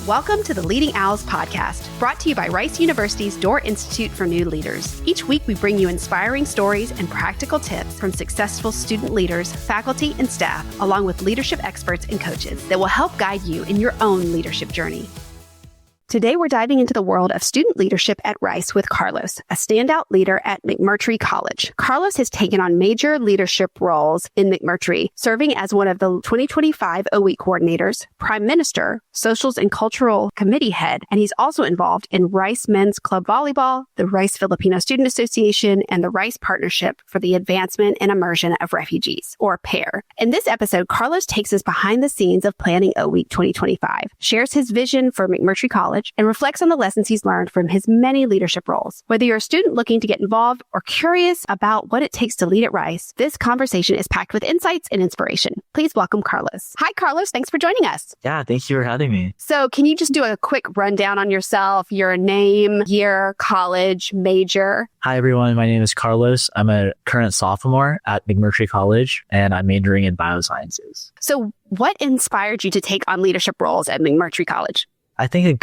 Welcome to the Leading Owls podcast, brought to you by Rice University's Doerr Institute for New Leaders. Each week, we bring you inspiring stories and practical tips from successful student leaders, faculty, and staff, along with leadership experts and coaches that will help guide you in your own leadership journey. Today, we're diving into the world of student leadership at Rice with Carlos, a standout leader at McMurtry College. Carlos has taken on major leadership roles in McMurtry, serving as one of the 2025 O-Week Coordinators, Prime Minister, Socials and Cultural Committee Head, and he's also involved in Rice Men's Club Volleyball, the Rice Filipino Student Association, and the Rice Partnership for the Advancement and Immersion of Refugees, or PAIR. In this episode, Carlos takes us behind the scenes of planning O-Week 2025, shares his vision for McMurtry College, and reflects on the lessons he's learned from his many leadership roles. Whether you're a student looking to get involved or curious about what it takes to lead at Rice, this conversation is packed with insights and inspiration. Please welcome Carlos. Hi, Carlos. Thanks for joining us. Yeah, thank you for having me. So can you just do a quick rundown on yourself, your name, year, college, major? Hi, everyone. My name is Carlos. I'm a current sophomore at McMurtry College, and I'm majoring in biosciences. So what inspired you to take on leadership roles at McMurtry College? I think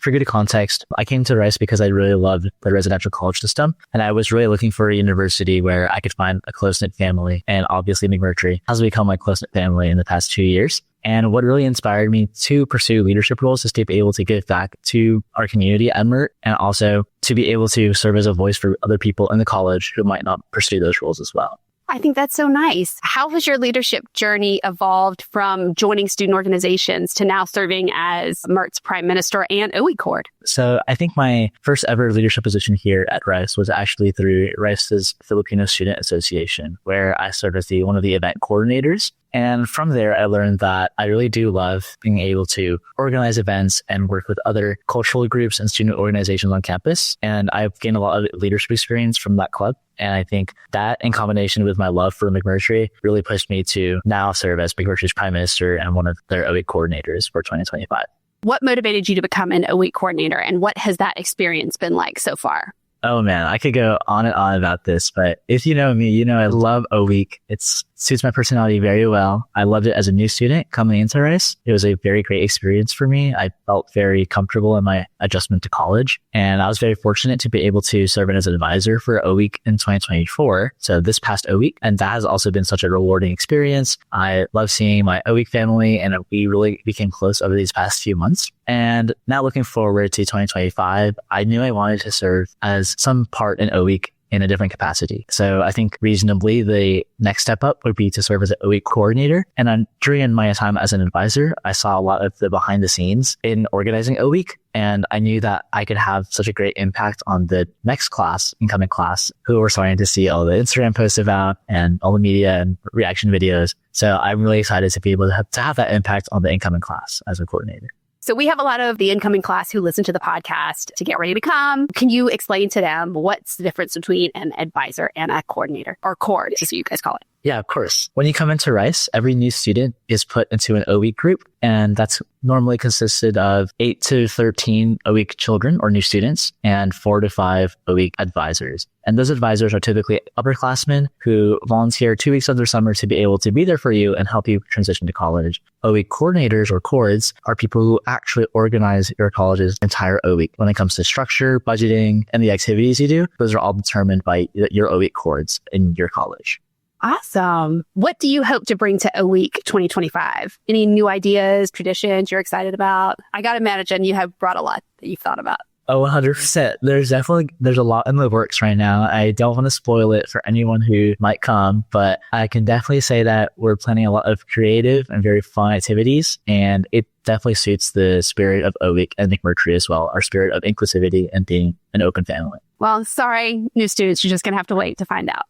for good context, I came to Rice because I really loved the residential college system, and I was really looking for a university where I could find a close-knit family, and obviously McMurtry has become my close-knit family in the past 2 years. And what really inspired me to pursue leadership roles is to be able to give back to our community at MURT, and also to be able to serve as a voice for other people in the college who might not pursue those roles as well. I think that's so nice. How has your leadership journey evolved from joining student organizations to now serving as MURT's Prime Minister and O-Week Coord? So I think my first ever leadership position here at Rice was actually through Rice's Filipino Student Association, where I served as one of the event coordinators. And from there, I learned that I really do love being able to organize events and work with other cultural groups and student organizations on campus. And I've gained a lot of leadership experience from that club. And I think that, in combination with my love for McMurtry, really pushed me to now serve as McMurtry's Prime Minister and one of their O-Week coordinators for 2025. What motivated you to become an O-Week coordinator, and what has that experience been like so far? Oh man, I could go on and on about this, but if you know me, you know I love O-Week. It suits my personality very well. I loved it as a new student coming into Rice. It was a very great experience for me. I felt very comfortable in my adjustment to college, and I was very fortunate to be able to serve as an advisor for O-Week in 2024. So this past O-Week, and that has also been such a rewarding experience. I love seeing my O-Week family, and we really became close over these past few months. And now looking forward to 2025, I knew I wanted to serve as some part in O-Week in a different capacity. So I think reasonably the next step up would be to serve as an O-Week coordinator. And during my time as an advisor, I saw a lot of the behind the scenes in organizing O-Week. And I knew that I could have such a great impact on the next class, incoming class, who we're starting to see all the Instagram posts about and all the media and reaction videos. So I'm really excited to be able to have that impact on the incoming class as a coordinator. So we have a lot of the incoming class who listen to the podcast to get ready to come. Can you explain to them what's the difference between an advisor and a coordinator, or coord, is what you guys call it? Yeah, of course. When you come into Rice, every new student is put into an O-Week group, and that's normally consisted of 8 to 13 O-Week children or new students and 4 to 5 O-Week advisors. And those advisors are typically upperclassmen who volunteer 2 weeks of their summer to be able to be there for you and help you transition to college. O-Week coordinators or coords are people who actually organize your college's entire O-Week. When it comes to structure, budgeting, and the activities you do, those are all determined by your O-Week coords in your college. Awesome. What do you hope to bring to O-Week 2025? Any new ideas, traditions you're excited about? I got to imagine you have brought a lot that you've thought about. Oh, 100%. There's a lot in the works right now. I don't want to spoil it for anyone who might come, but I can definitely say that we're planning a lot of creative and very fun activities, and it definitely suits the spirit of O-Week and McMurtry as well, our spirit of inclusivity and being an open family. Well, sorry, new students, you're just going to have to wait to find out.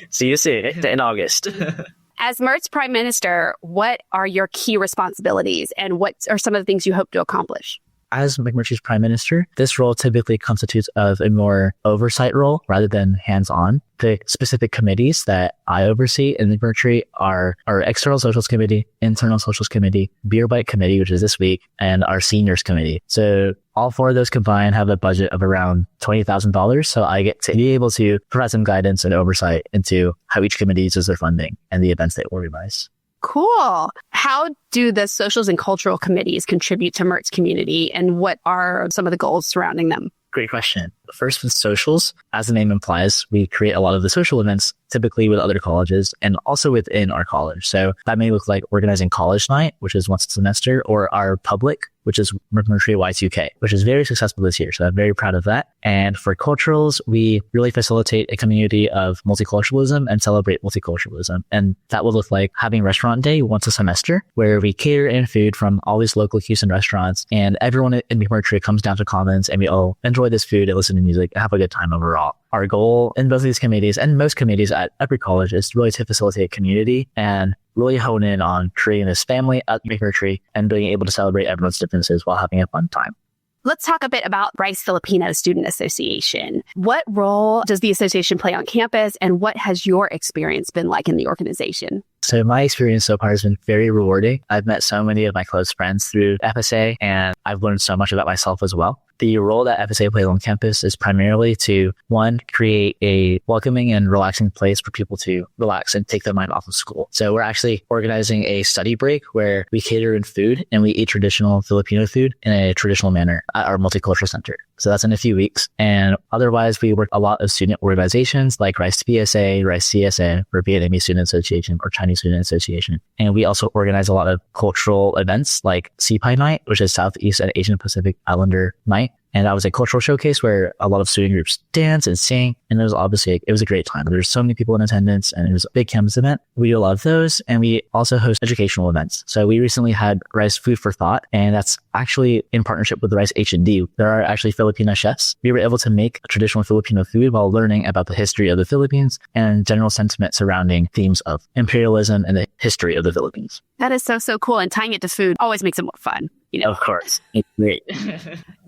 See you soon in August. As MURT's Prime Minister, what are your key responsibilities, and what are some of the things you hope to accomplish? As McMurtry's Prime Minister, this role typically constitutes of a more oversight role rather than hands-on. The specific committees that I oversee in McMurtry are our External Socials Committee, Internal Socials Committee, Beer Bike Committee, which is this week, and our Seniors Committee. So all four of those combined have a budget of around $20,000. So I get to be able to provide some guidance and oversight into how each committee uses their funding and the events they organize. Cool. How do the socials and cultural committees contribute to MURT's community, and what are some of the goals surrounding them? Great question. First, with socials, as the name implies, we create a lot of the social events, typically with other colleges and also within our college. So that may look like organizing college night, which is once a semester, or our public, which is McMurtry Y2K, which is very successful this year. So I'm very proud of that. And for culturals, we really facilitate a community of multiculturalism and celebrate multiculturalism. And that will look like having restaurant day once a semester, where we cater in food from all these local Houston restaurants. And everyone in McMurtry comes down to Commons and we all enjoy this food and listen to music and have a good time overall. Our goal in both of these committees and most committees at every college is really to facilitate community and really hone in on creating this family at McMurtry and being able to celebrate everyone's differences while having a fun time. Let's talk a bit about Rice Filipino Student Association. What role does the association play on campus, and what has your experience been like in the organization? So my experience so far has been very rewarding. I've met so many of my close friends through FSA, and I've learned so much about myself as well. The role that FSA plays on campus is primarily to, one, create a welcoming and relaxing place for people to relax and take their mind off of school. So we're actually organizing a study break where we cater in food and we eat traditional Filipino food in a traditional manner at our multicultural center. So that's in a few weeks. And otherwise, we work a lot of student organizations like Rice PSA, Rice CSA, or Vietnamese Student Association, or Chinese Student Association. And we also organize a lot of cultural events like CPI Night, which is Southeast and Asian Pacific Islander Night. And that was a cultural showcase where a lot of student groups dance and sing. And it was obviously, it was a great time. There's so many people in attendance and it was a big campus event. We do a lot of those, and we also host educational events. So we recently had Rice Food for Thought, and that's actually in partnership with the Rice H&D. There are actually Filipino chefs. We were able to make traditional Filipino food while learning about the history of the Philippines and general sentiment surrounding themes of imperialism and the history of the Philippines. That is so cool. And tying it to food always makes it more fun. You know? Of course. It's great.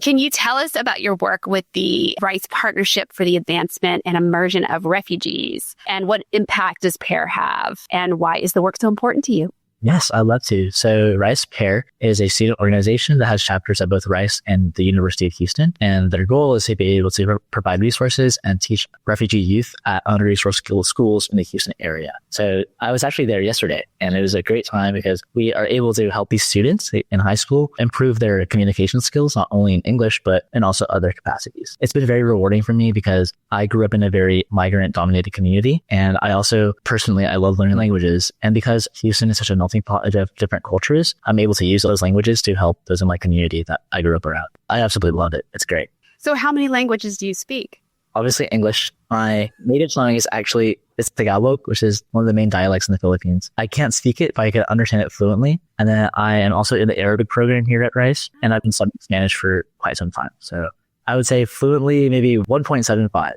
Can you tell us about your work with the Rice Partnership for the Advancement and Immersion of Refugees? And what impact does PAIR have? And why is the work so important to you? Yes, I'd love to. So Rice PAIR is a student organization that has chapters at both Rice and the University of Houston. And their goal is to be able to provide resources and teach refugee youth at under-resourced schools in the Houston area. So I was actually there yesterday, and it was a great time because we are able to help these students in high school improve their communication skills, not only in English, but in also other capacities. It's been very rewarding for me because I grew up in a very migrant-dominated community. And I also, personally, I love learning languages. And because Houston is such a melting pot of different cultures, I'm able to use those languages to help those in my community that I grew up around. I absolutely love it. It's great. So how many languages do you speak? Obviously English. My native tongue is actually Tagalog, which is one of the main dialects in the Philippines. I can't speak it, but I can understand it fluently. And then I am also in the Arabic program here at Rice, and I've been studying Spanish for quite some time. So I would say fluently, maybe 1.75.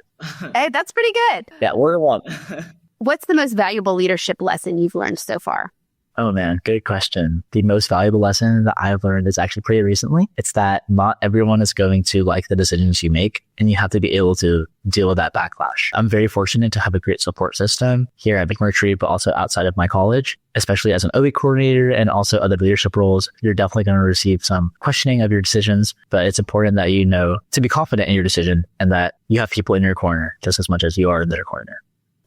Hey, that's pretty good. Yeah, word one. What's the most valuable leadership lesson you've learned so far? Oh man, good question. The most valuable lesson that I've learned is actually pretty recently. It's that not everyone is going to like the decisions you make, and you have to be able to deal with that backlash. I'm very fortunate to have a great support system here at McMurtry, but also outside of my college, especially as an O-Week coordinator and also other leadership roles. You're definitely going to receive some questioning of your decisions, but it's important that you know to be confident in your decision and that you have people in your corner just as much as you are in their corner.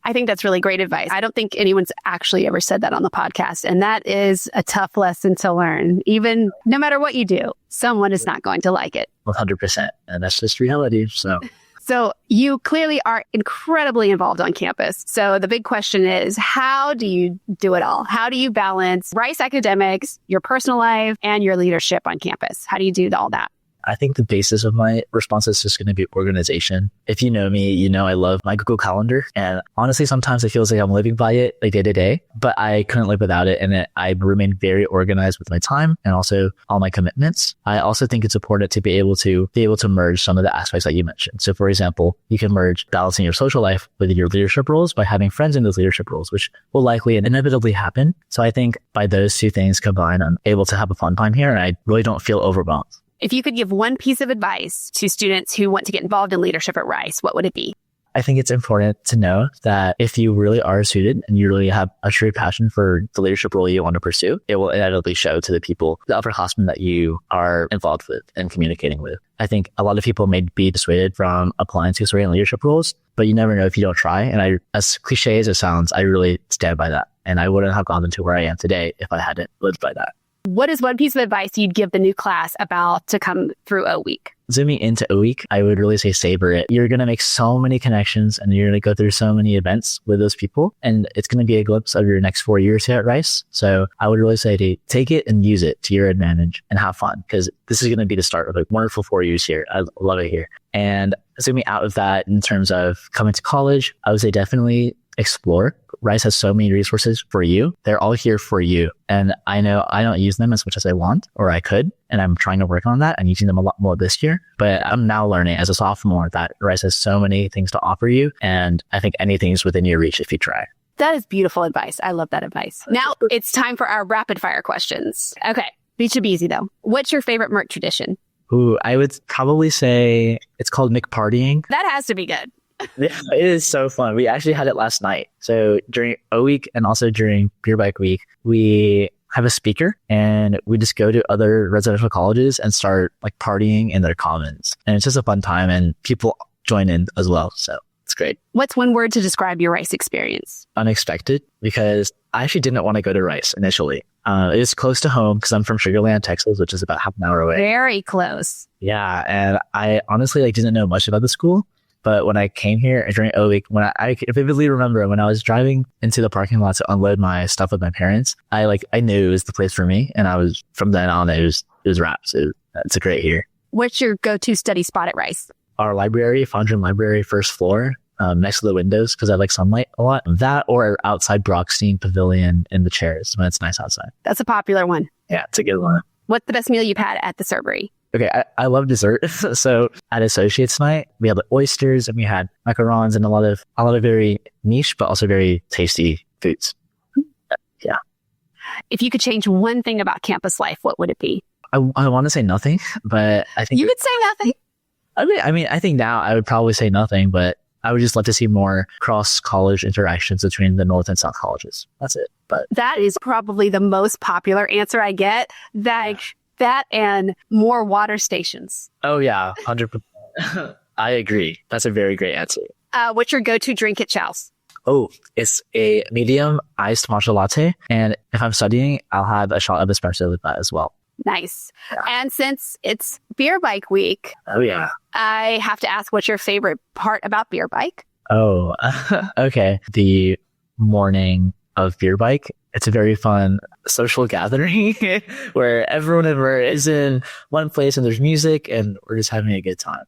I think that's really great advice. I don't think anyone's actually ever said that on the podcast. And that is a tough lesson to learn. Even no matter what you do, someone is not going to like it. 100%. And that's just reality. So you clearly are incredibly involved on campus. So the big question is, how do you do it all? How do you balance Rice academics, your personal life, and your leadership on campus? How do you do all that? I think the basis of my response is just going to be organization. If you know me, you know I love my Google Calendar. And honestly, sometimes it feels like I'm living by it like day to day, but I couldn't live without it. And I remain very organized with my time and also all my commitments. I also think it's important to be able to merge some of the aspects that you mentioned. So for example, you can merge balancing your social life with your leadership roles by having friends in those leadership roles, which will likely and inevitably happen. So I think by those two things combined, I'm able to have a fun time here and I really don't feel overwhelmed. If you could give one piece of advice to students who want to get involved in leadership at Rice, what would it be? I think it's important to know that if you really are suited and you really have a true passion for the leadership role you want to pursue, it will inevitably show to the people, the upperclassmen that you are involved with and communicating with. I think a lot of people may be dissuaded from applying to certain leadership roles, but you never know if you don't try. And as cliche as it sounds, I really stand by that. And I wouldn't have gotten to where I am today if I hadn't lived by that. What is one piece of advice you'd give the new class about to come through O-Week? Zooming into O-Week, I would really say savor it. You're going to make so many connections and you're going to go through so many events with those people. And it's going to be a glimpse of your next 4 years here at Rice. So I would really say to take it and use it to your advantage and have fun, because this is going to be the start of a wonderful 4 years here. I love it here. And zooming out of that in terms of coming to college, I would say definitely explore. Rice has so many resources for you. They're all here for you. And I know I don't use them as much as I want or I could. And I'm trying to work on that. I'm using them a lot more this year. But I'm now learning as a sophomore that Rice has so many things to offer you. And I think anything is within your reach if you try. That is beautiful advice. I love that advice. Now it's time for our rapid fire questions. Okay. These should be easy though. What's your favorite Mert tradition? Ooh, I would probably say it's called McPartying. That has to be good. Yeah, it is so fun. We actually had it last night. So during O-Week and also during Beer Bike Week, we have a speaker and we just go to other residential colleges and start like partying in their commons. And it's just a fun time and people join in as well. So it's great. What's one word to describe your Rice experience? Unexpected, because I actually didn't want to go to Rice initially. It is close to home because I'm from Sugar Land, Texas, which is about half an hour away. Very close. Yeah. And I honestly didn't know much about the school. But when I came here during O-Week, I vividly remember when I was driving into the parking lot to unload my stuff with my parents, I knew it was the place for me. And from then on, it was wraps. It's a great year. What's your go-to study spot at Rice? Our library, Fondren Library, first floor, next to the windows, because I like sunlight a lot. That or outside Brockstein Pavilion in the chairs when it's nice outside. That's a popular one. Yeah, it's a good one. What's the best meal you've had at the servery? Okay, I love dessert. So at Associates Night, we had the oysters and we had macarons and a lot of very niche, but also very tasty foods. Yeah. If you could change one thing about campus life, what would it be? I want to say nothing, but I think... You could say nothing? I think now I would probably say nothing, but I would just love to see more cross-college interactions between the North and South colleges. That's it. But that is probably the most popular answer I get. That and more water stations. Oh, yeah. 100%. I agree. That's a very great answer. What's your go-to drink at Chow's? Oh, it's a medium iced matcha latte. And if I'm studying, I'll have a shot of espresso with that as well. Nice. Yeah. And since it's Beer Bike Week, oh yeah, I have to ask, what's your favorite part about Beer Bike? Oh, okay. The morning of Beer Bike. It's a very fun social gathering where everyone is in one place and there's music and we're just having a good time.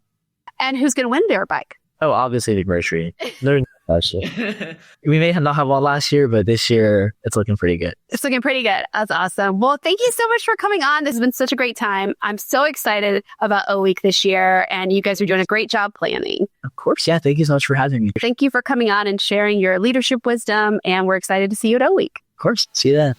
And who's going to win Beer Bike? Oh, obviously McMurtry. They're last year. We may not have one last year, but this year it's looking pretty good. It's looking pretty good. That's awesome. Well, thank you so much for coming on. This has been such a great time. I'm so excited about O-Week this year, and you guys are doing a great job planning. Of course. Yeah. Thank you so much for having me. Thank you for coming on and sharing your leadership wisdom, and we're excited to see you at O-Week. Of course. See you then.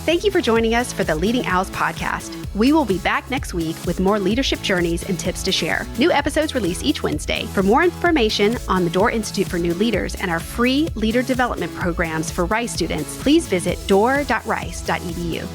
Thank you for joining us for the Leading Owls podcast. We will be back next week with more leadership journeys and tips to share. New episodes release each Wednesday. For more information on the Doerr Institute for New Leaders and our free leader development programs for Rice students, please visit doerr.rice.edu.